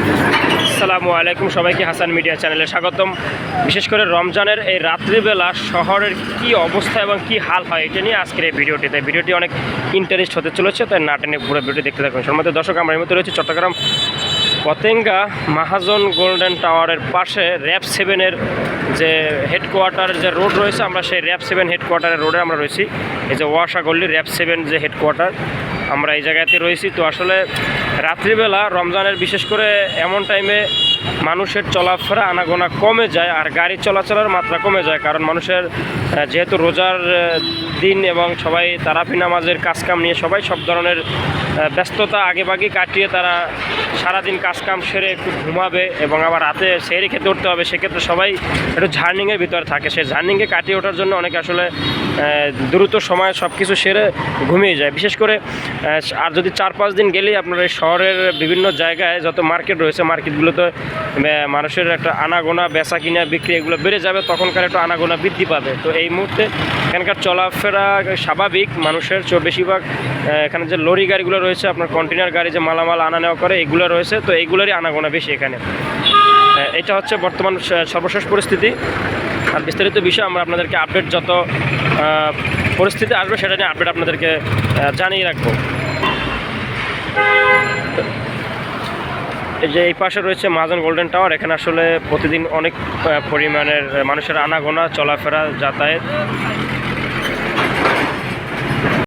আসসালামু আলাইকুম, সবাইকে হাসান মিডিয়া চ্যানেলে স্বাগতম। বিশেষ করে রমজানের এই রাত্রিবেলা শহরের কি অবস্থা এবং কি হাল হয় এটা নিয়ে আজকের এই ভিডিওটি অনেক ইন্টারেস্ট হতে চলেছে, তাই না টেনে পুরো ভিডিও দেখতে থাকুন। সম্মানিত দর্শক, আমরা এই মধ্যে রয়েছে চট্টগ্রাম পতেঙ্গা মাহাজন গোল্ডেন টাওয়ারের পাশে র্যাব 7-এর যে হেডকোয়ার্টার যে রোড রয়েছে, আমরা সেই র্যাব 7 হেডকোয়ার্টারের রোডে আমরা রয়েছি। এই যে ওয়াশাগল্লি র্যাব 7 যে হেডকোয়ার্টার, আমরা এই জায়গাতে রয়েছি। তো আসলে রাত্রিবেলা রমজানের বিশেষ করে এমন টাইমে মানুষের চলাফেরা আনাগোনা কমে যায় আর গাড়ি চলাচলের মাত্রা কমে যায়, কারণ মানুষের যেহেতু রোজার দিন এবং সবাই তারাবি নামাজের কাজকাম নিয়ে সবাই সব ধরনের ব্যস্ততা আগেভাগে কাটিয়ে তারা সারাদিন কাজকাম সেরে একটু ঘুমাবে এবং আবার রাতে সেরে খেতে উঠতে হবে। সেক্ষেত্রে সবাই একটু জার্নিংয়ের ভিতরে থাকে। সেই জার্নিংয়ে কাটিয়ে ওঠার জন্য অনেকে আসলে দ্রুত সময় সব কিছু সেরে ঘুমিয়ে যায়। বিশেষ করে আর যদি 4-5 দিন গেলেই আপনার এই শহরের বিভিন্ন জায়গায় যত মার্কেট রয়েছে, মার্কেটগুলোতে মানুষের একটা আনাগোনা বেচা কিনা বিক্রি এগুলো বেড়ে যাবে, তখনকার একটু আনাগোনা বৃদ্ধি পাবে। তো এই মুহূর্তে এখানকার চলাফেরা স্বাভাবিক মানুষের, বেশিরভাগ এখানে যে লরি গাড়িগুলো রয়েছে, আপনার কন্টেনার গাড়ি যে মালামাল আনা নেওয়া করে এগুলো রয়েছে, তো এইগুলোরই আনাগোনা বেশি এখানে। এটা হচ্ছে বর্তমান সর্বশেষ পরিস্থিতি। আর বিস্তারিত বিষয় আমরা আপনাদেরকে আপডেট যত পরিস্থিতি আসবে সেটা নিয়ে আপডেট আপনাদেরকে জানিয়ে রাখবো। এই যে এই পাশে রয়েছে মাহাজন গোল্ডেন টাওয়ার, এখানে আসলে প্রতিদিন অনেক পরিমাণের মানুষের আনাগোনা চলাফেরা যাতায়াত।